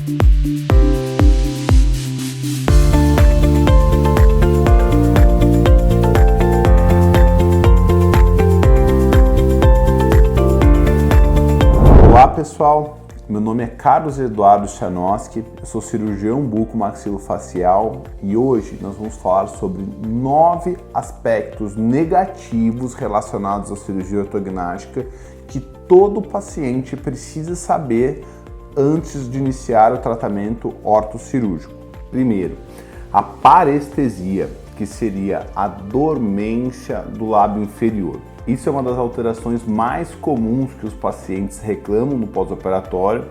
Olá pessoal, meu nome é Carlos Eduardo Chanoski, eu sou cirurgião buco-maxilofacial e hoje nós vamos falar sobre 9 aspectos negativos relacionados à cirurgia ortognática que todo paciente precisa saber antes de iniciar o tratamento ortocirúrgico. Primeiro, a parestesia, que seria a dormência do lábio inferior. Isso é uma das alterações mais comuns que os pacientes reclamam no pós-operatório,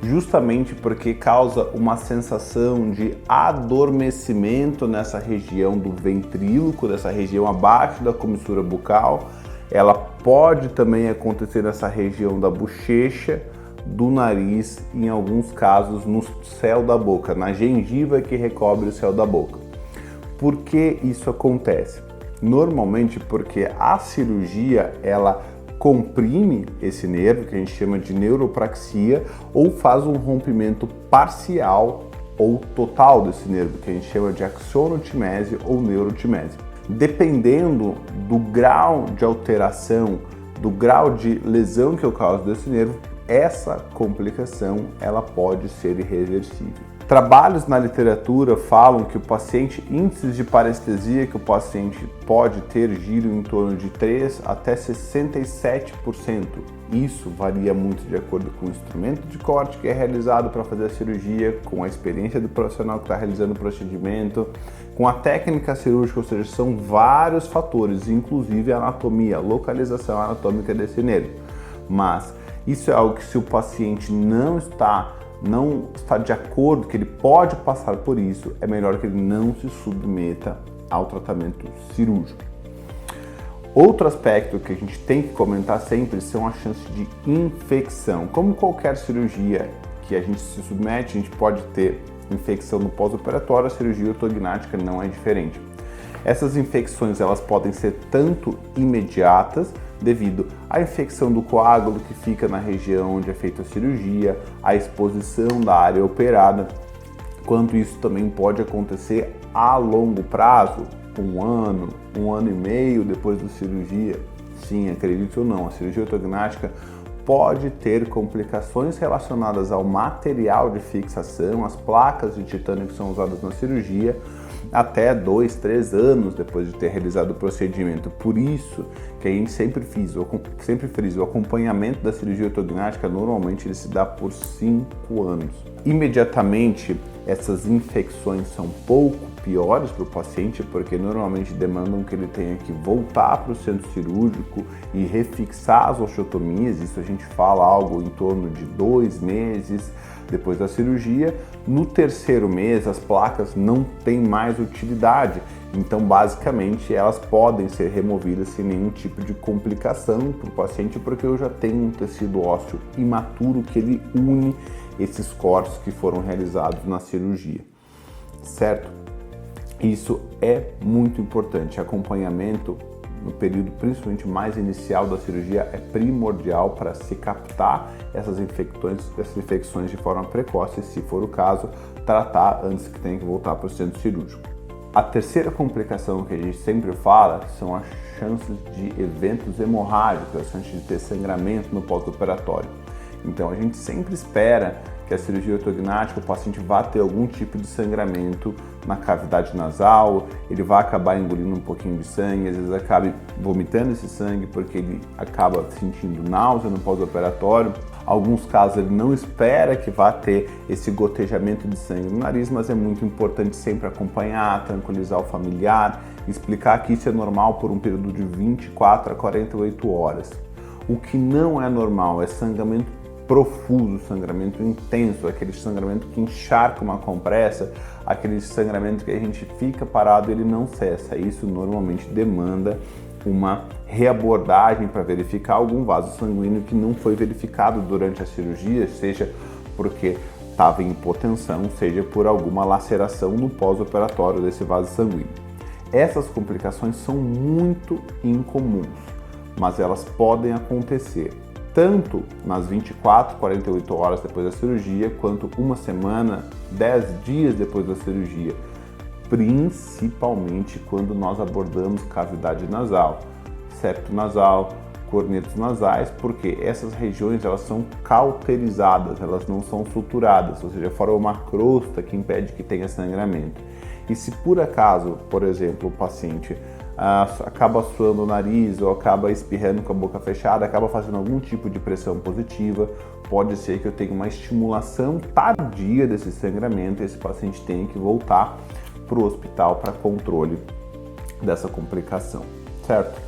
justamente porque causa uma sensação de adormecimento nessa região do ventríloco, dessa região abaixo da comissura bucal. Ela pode também acontecer nessa região da bochecha, do nariz, em alguns casos no céu da boca, na gengiva que recobre o céu da boca. Por que isso acontece? Normalmente porque a cirurgia ela comprime esse nervo, que a gente chama de neuropraxia, ou faz um rompimento parcial ou total desse nervo, que a gente chama de axonotimese ou neurotimese. Dependendo do grau de alteração, do grau de lesão que eu causo desse nervo, essa complicação ela pode ser irreversível. Trabalhos na literatura falam que o paciente, índices de parestesia que o paciente pode ter giram em torno de 3 até 67%. Isso varia muito de acordo com o instrumento de corte que é realizado para fazer a cirurgia, com a experiência do profissional que está realizando o procedimento, com a técnica cirúrgica, ou seja, são vários fatores, inclusive a anatomia, a localização anatômica desse nervo. Mas isso é algo que, se o paciente não está de acordo, que ele pode passar por isso, é melhor que ele não se submeta ao tratamento cirúrgico. Outro aspecto que a gente tem que comentar sempre são as chances de infecção. Como qualquer cirurgia que a gente se submete, a gente pode ter infecção no pós-operatório, a cirurgia ortognática não é diferente. Essas infecções elas podem ser tanto imediatas, devido à infecção do coágulo que fica na região onde é feita a cirurgia, a exposição da área operada, quanto isso também pode acontecer a longo prazo, um ano e meio depois da cirurgia. Sim, acredite ou não, a cirurgia ortognática pode ter complicações relacionadas ao material de fixação, as placas de titânio que são usadas na cirurgia, até 2, 3 anos depois de ter realizado o procedimento. Por isso que a gente sempre frisa, o acompanhamento da cirurgia ortognática normalmente ele se dá por 5 anos. Imediatamente essas infecções são pouco piores para o paciente, porque normalmente demandam que ele tenha que voltar para o centro cirúrgico e refixar as osteotomias. Isso a gente fala algo em torno de 2 meses depois da cirurgia. No 3º mês as placas não têm mais utilidade, então basicamente elas podem ser removidas sem nenhum tipo de complicação para o paciente, porque eu já tenho um tecido ósseo imaturo que ele une esses cortes que foram realizados na cirurgia, certo? Isso é muito importante. Acompanhamento no período principalmente mais inicial da cirurgia é primordial para se captar essas infecções de forma precoce, e, se for o caso, tratar antes que tenha que voltar para o centro cirúrgico. A terceira complicação que a gente sempre fala são as chances de eventos hemorrágicos, as chances de ter sangramento no pós-operatório. Então a gente sempre espera que a cirurgia ortognática, o paciente vá ter algum tipo de sangramento na cavidade nasal, ele vai acabar engolindo um pouquinho de sangue, às vezes acabe vomitando esse sangue porque ele acaba sentindo náusea no pós-operatório. Alguns casos ele não espera que vá ter esse gotejamento de sangue no nariz, mas é muito importante sempre acompanhar, tranquilizar o familiar, explicar que isso é normal por um período de 24 a 48 horas. O que não é normal é sangramento profuso, sangramento intenso, aquele sangramento que encharca uma compressa, aquele sangramento que a gente fica parado e ele não cessa. Isso normalmente demanda uma reabordagem para verificar algum vaso sanguíneo que não foi verificado durante a cirurgia, seja porque estava em hipotensão, seja por alguma laceração no pós-operatório desse vaso sanguíneo. Essas complicações são muito incomuns, mas elas podem acontecer. tanto nas 24, 48 horas depois da cirurgia, quanto uma semana, 10 dias depois da cirurgia, principalmente quando nós abordamos cavidade nasal, septo nasal, cornetos nasais, porque essas regiões elas são cauterizadas, elas não são suturadas, ou seja, formam uma crosta que impede que tenha sangramento. E se por acaso, por exemplo, o paciente acaba suando o nariz ou acaba espirrando com a boca fechada, acaba fazendo algum tipo de pressão positiva, pode ser que eu tenha uma estimulação tardia desse sangramento e esse paciente tenha que voltar para o hospital para controle dessa complicação, certo?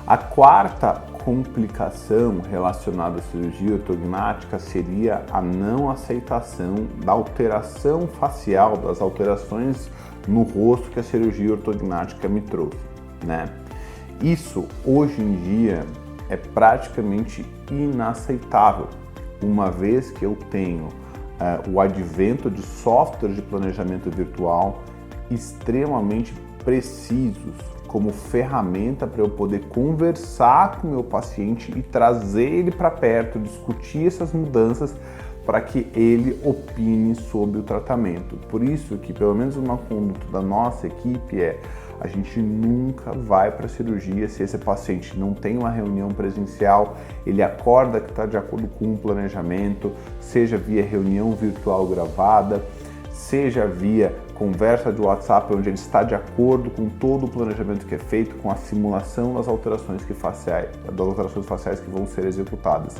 A quarta complicação relacionada à cirurgia ortognática seria a não aceitação da alteração facial, das alterações no rosto que a cirurgia ortognática me trouxe, né? Isso, hoje em dia, é praticamente inaceitável, uma vez que eu tenho o advento de softwares de planejamento virtual extremamente precisos como ferramenta para eu poder conversar com o meu paciente e trazer ele para perto, discutir essas mudanças para que ele opine sobre o tratamento. Por isso que, pelo menos uma conduta da nossa equipe a gente nunca vai para a cirurgia se esse paciente não tem uma reunião presencial, ele acorda que está de acordo com o planejamento, seja via reunião virtual gravada, seja via conversa de WhatsApp, onde ele está de acordo com todo o planejamento que é feito, com a simulação das alterações faciais que vão ser executadas.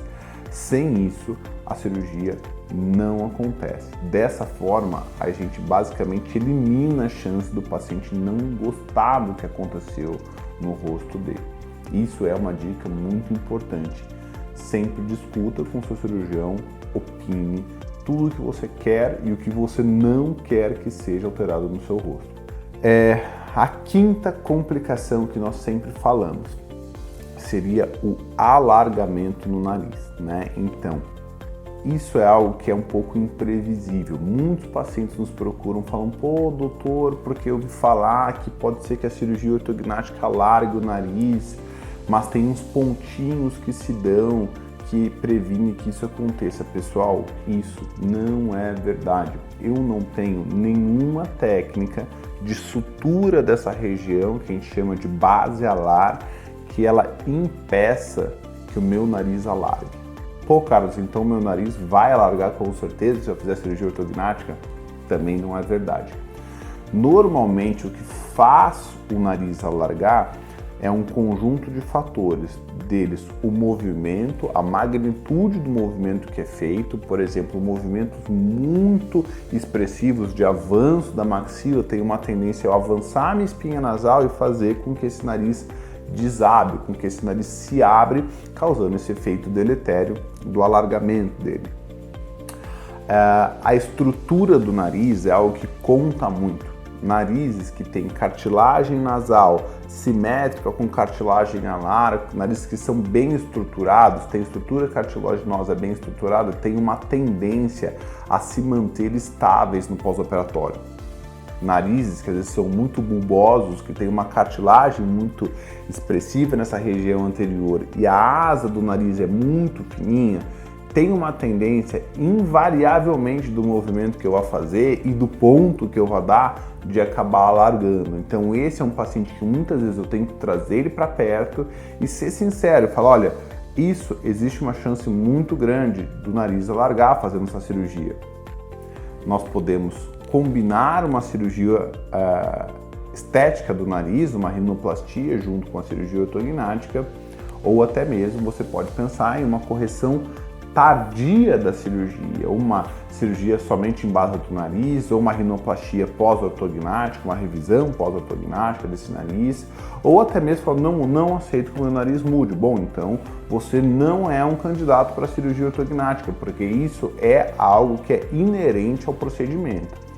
Sem isso, a cirurgia não acontece. Dessa forma, a gente basicamente elimina a chance do paciente não gostar do que aconteceu no rosto dele. Isso é uma dica muito importante. Sempre discuta com o seu cirurgião, opine tudo o que você quer e o que você não quer que seja alterado no seu rosto. A quinta complicação que nós sempre falamos seria o alargamento no nariz, né? Então, isso é algo que é um pouco imprevisível. Muitos pacientes nos procuram, falam, pô, doutor, porque eu ouvi falar que pode ser que a cirurgia ortognática alargue o nariz, mas tem uns pontinhos que se dão que previne que isso aconteça. Pessoal, isso não é verdade. Eu não tenho nenhuma técnica de sutura dessa região, que a gente chama de base alar, que ela impeça que o meu nariz alargue. Pô, Carlos, então meu nariz vai alargar com certeza se eu fizer cirurgia ortognática? Também não é verdade. Normalmente, o que faz o nariz alargar é um conjunto de fatores, deles o movimento, a magnitude do movimento que é feito, por exemplo, movimentos muito expressivos de avanço da maxila tem uma tendência a avançar a minha espinha nasal e fazer com que esse nariz desabre, com que esse nariz se abre, causando esse efeito deletério do alargamento dele. A estrutura do nariz é algo que conta muito. Narizes que têm cartilagem nasal simétrica com cartilagem alar, narizes que são bem estruturados, têm estrutura cartilaginosa bem estruturada, têm uma tendência a se manter estáveis no pós-operatório. Narizes que às vezes são muito bulbosos, que têm uma cartilagem muito expressiva nessa região anterior e a asa do nariz é muito fininha, tem uma tendência, invariavelmente, do movimento que eu vou fazer e do ponto que eu vou dar, de acabar alargando. Então esse é um paciente que muitas vezes eu tenho que trazer ele para perto e ser sincero, falar, olha, existe uma chance muito grande do nariz alargar fazendo essa cirurgia. Nós podemos combinar uma cirurgia estética do nariz, uma rinoplastia junto com a cirurgia ortognática, ou até mesmo você pode pensar em uma correção tardia da cirurgia, uma cirurgia somente em base do nariz, ou uma rinoplastia pós-ortognática, uma revisão pós-ortognática desse nariz, ou até mesmo falar, não aceito que o meu nariz mude. Bom, então você não é um candidato para a cirurgia ortognática, porque isso é algo que é inerente ao procedimento.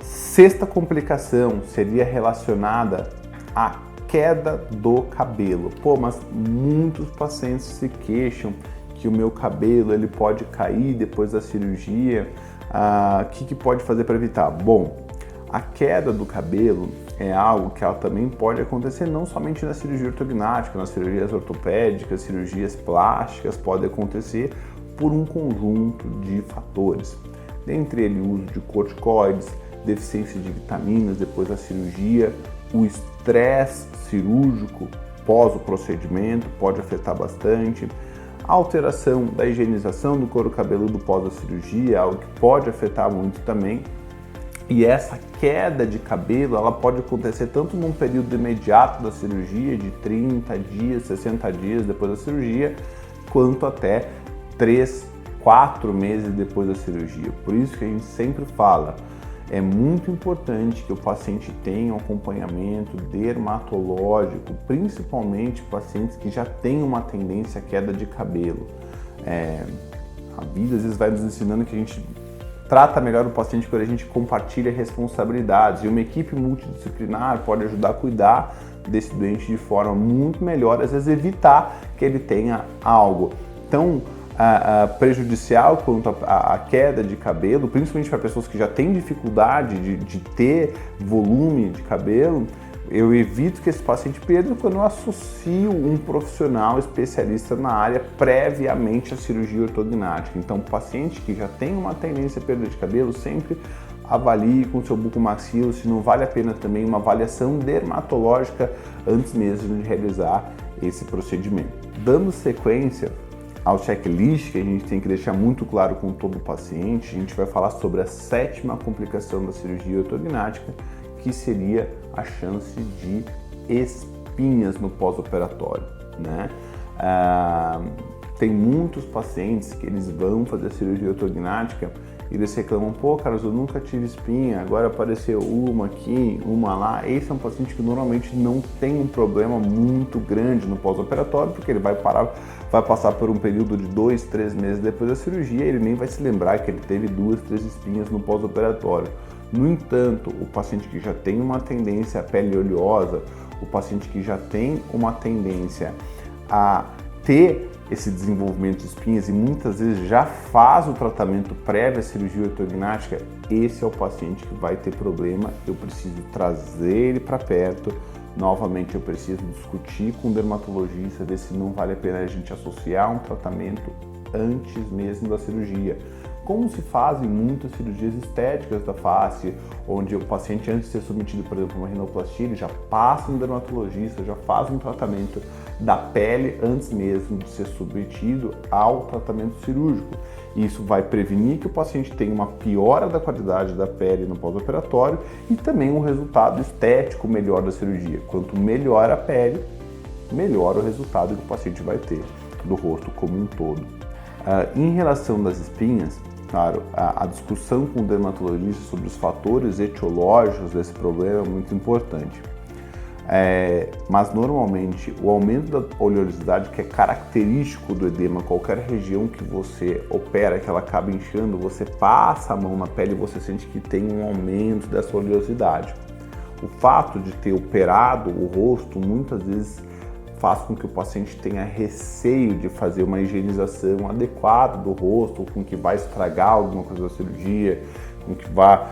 Sexta complicação seria relacionada à queda do cabelo. Pô, mas muitos pacientes se queixam que o meu cabelo ele pode cair depois da cirurgia. O que pode fazer para evitar? Bom, a queda do cabelo é algo que ela também pode acontecer não somente na cirurgia ortognática, nas cirurgias ortopédicas, cirurgias plásticas, pode acontecer por um conjunto de fatores. Dentre eles, o uso de corticoides, deficiência de vitaminas depois da cirurgia, o estresse cirúrgico pós o procedimento pode afetar bastante, a alteração da higienização do couro cabeludo pós a cirurgia, algo que pode afetar muito também. E essa queda de cabelo, ela pode acontecer tanto num período imediato da cirurgia, de 30 dias, 60 dias depois da cirurgia, quanto até 3, 4 meses depois da cirurgia. Por isso que a gente sempre fala, é muito importante que o paciente tenha um acompanhamento dermatológico, principalmente pacientes que já têm uma tendência à queda de cabelo. A vida às vezes vai nos ensinando que a gente trata melhor o paciente quando a gente compartilha responsabilidades, e uma equipe multidisciplinar pode ajudar a cuidar desse doente de forma muito melhor, às vezes evitar que ele tenha algo tão prejudicial quanto a queda de cabelo, principalmente para pessoas que já têm dificuldade de ter volume de cabelo. Eu evito que esse paciente perda quando eu associo um profissional especialista na área previamente à cirurgia ortognática. Então, o paciente que já tem uma tendência à perda de cabelo, sempre avalie com o seu bucomaxilo se não vale a pena também uma avaliação dermatológica antes mesmo de realizar esse procedimento. Dando sequência ao checklist que a gente tem que deixar muito claro com todo o paciente, a gente vai falar sobre a 7ª complicação da cirurgia ortognática, que seria a chance de espinhas no pós-operatório, né? Tem muitos pacientes que eles vão fazer a cirurgia ortognática e eles reclamam, pô, Carlos, eu nunca tive espinha, agora apareceu uma aqui, uma lá. Esse é um paciente que normalmente não tem um problema muito grande no pós-operatório, porque ele vai passar por um período de 2, 3 meses depois da cirurgia, ele nem vai se lembrar que ele teve 2, 3 espinhas no pós-operatório. No entanto, o paciente que já tem uma tendência à pele oleosa, o paciente que já tem uma tendência a ter esse desenvolvimento de espinhas e muitas vezes já faz o tratamento prévio à cirurgia ortognática, esse é o paciente que vai ter problema. Eu preciso trazer ele para perto. Novamente, eu preciso discutir com o dermatologista, ver se não vale a pena a gente associar um tratamento antes mesmo da cirurgia. Como se fazem muitas cirurgias estéticas da face, onde o paciente, antes de ser submetido, por exemplo, a uma rinoplastia, ele já passa no dermatologista, já faz um tratamento da pele antes mesmo de ser submetido ao tratamento cirúrgico. Isso vai prevenir que o paciente tenha uma piora da qualidade da pele no pós-operatório e também um resultado estético melhor da cirurgia. Quanto melhor a pele, melhor o resultado que o paciente vai ter do rosto como um todo. Em relação das espinhas, claro, a discussão com o dermatologista sobre os fatores etiológicos desse problema é muito importante. Mas normalmente o aumento da oleosidade, que é característico do edema, qualquer região que você opera, que ela acaba inchando, você passa a mão na pele e você sente que tem um aumento dessa oleosidade. O fato de ter operado o rosto muitas vezes faz com que o paciente tenha receio de fazer uma higienização adequada do rosto, com que vai estragar alguma coisa da cirurgia, com que vá,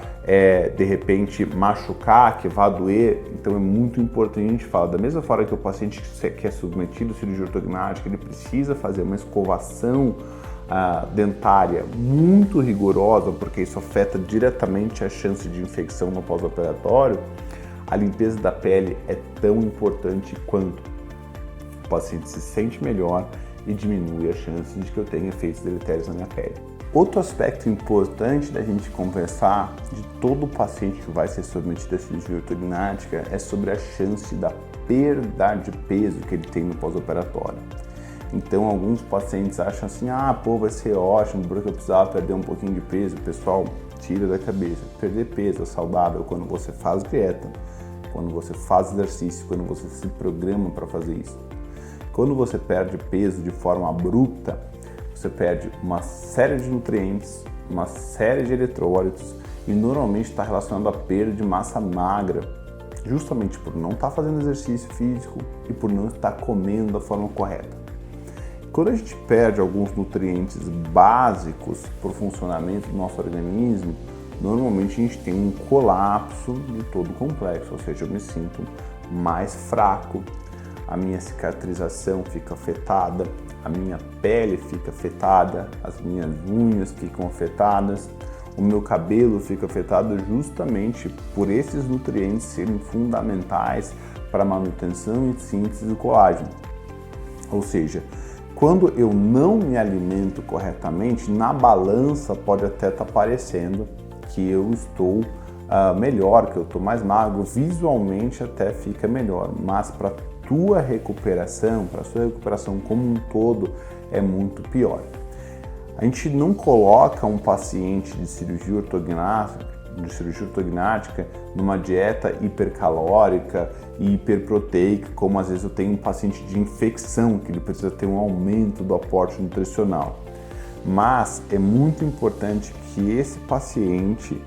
de repente, machucar, que vá doer. Então é muito importante a gente falar, da mesma forma que o paciente que é submetido à cirurgia ortognática, ele precisa fazer uma escovação dentária muito rigorosa, porque isso afeta diretamente a chance de infecção no pós-operatório. A limpeza da pele é tão importante quanto. O paciente se sente melhor e diminui a chance de que eu tenha efeitos deletérios na minha pele. Outro aspecto importante da gente conversar de todo paciente que vai ser submetido à cirurgia ortognática é sobre a chance da perda de peso que ele tem no pós-operatório. Então, alguns pacientes acham assim, vai ser ótimo, porque eu precisava perder um pouquinho de peso. Pessoal, tira da cabeça. Perder peso é saudável quando você faz dieta, quando você faz exercício, quando você se programa para fazer isso. Quando você perde peso de forma abrupta, você perde uma série de nutrientes, uma série de eletrólitos e normalmente está relacionado à perda de massa magra, justamente por não estar fazendo exercício físico e por não estar comendo da forma correta. Quando a gente perde alguns nutrientes básicos para o funcionamento do nosso organismo, normalmente a gente tem um colapso de todo o complexo, ou seja, eu me sinto mais fraco, a minha cicatrização fica afetada, a minha pele fica afetada, as minhas unhas ficam afetadas, o meu cabelo fica afetado justamente por esses nutrientes serem fundamentais para a manutenção e síntese do colágeno. Ou seja, quando eu não me alimento corretamente, na balança pode até estar parecendo que eu estou melhor, que eu estou mais magro, visualmente até fica melhor, mas para tua recuperação, para a sua recuperação como um todo, é muito pior. A gente não coloca um paciente de cirurgia ortognática numa dieta hipercalórica e hiperproteica, como às vezes eu tenho um paciente de infecção, que ele precisa ter um aumento do aporte nutricional. Mas é muito importante que esse paciente,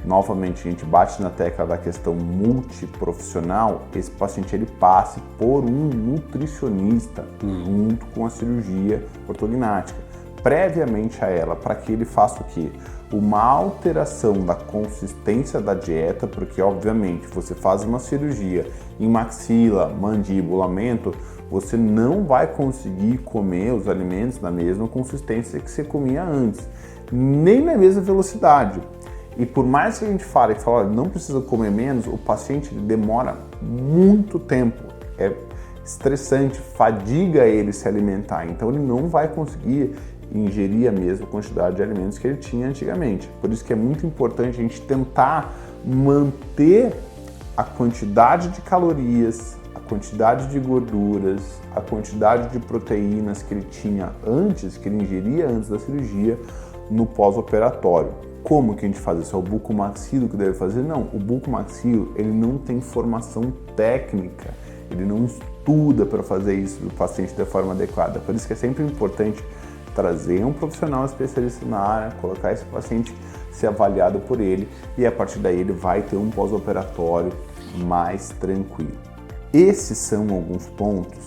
novamente a gente bate na tecla da questão multiprofissional, esse paciente ele passe por um nutricionista junto com a cirurgia ortognática, previamente a ela, para que ele faça o quê? Uma alteração da consistência da dieta, porque obviamente você faz uma cirurgia em maxila, mandíbula, mento, você não vai conseguir comer os alimentos na mesma consistência que você comia antes, nem na mesma velocidade. E por mais que a gente fale que não precisa comer menos, o paciente demora muito tempo, é estressante, fadiga ele se alimentar, então ele não vai conseguir ingerir a mesma quantidade de alimentos que ele tinha antigamente. Por isso que é muito importante a gente tentar manter a quantidade de calorias, a quantidade de gorduras, a quantidade de proteínas que ele tinha antes, que ele ingeria antes da cirurgia, no pós-operatório. Como que a gente faz isso? É o bucomaxilo que deve fazer? Não, o bucomaxilo ele não tem formação técnica, ele não estuda para fazer isso do paciente da forma adequada. Por isso que é sempre importante trazer um profissional especialista na área, colocar esse paciente ser avaliado por ele e a partir daí ele vai ter um pós-operatório mais tranquilo. Esses são alguns pontos,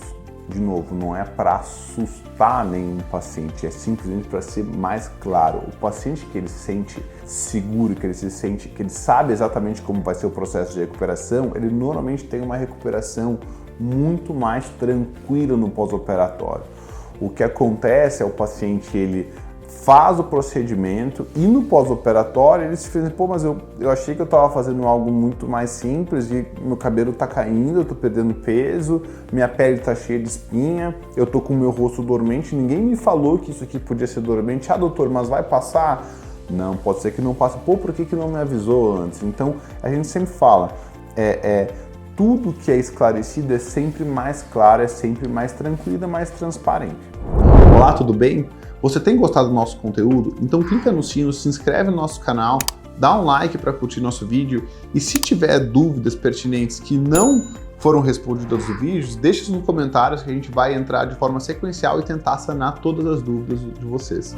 de novo, não é para assustar nenhum paciente, é simplesmente para ser mais claro. O paciente que ele se sente seguro, que ele sabe exatamente como vai ser o processo de recuperação, ele normalmente tem uma recuperação muito mais tranquila no pós-operatório. O que acontece é o paciente, ele faz o procedimento e no pós-operatório ele se fez, mas eu achei que eu estava fazendo algo muito mais simples e meu cabelo está caindo, eu estou perdendo peso, minha pele está cheia de espinha, eu estou com o meu rosto dormente, ninguém me falou que isso aqui podia ser dormente. Ah, doutor, mas vai passar? Não, pode ser que não passe. Pô, por que não me avisou antes? Então, a gente sempre fala, tudo que é esclarecido é sempre mais claro, é sempre mais tranquilo, mais transparente. Olá, tudo bem? Você tem gostado do nosso conteúdo? Então clica no sino, se inscreve no nosso canal, dá um like para curtir nosso vídeo e se tiver dúvidas pertinentes que não foram respondidas nos vídeos, deixe nos comentários que a gente vai entrar de forma sequencial e tentar sanar todas as dúvidas de vocês.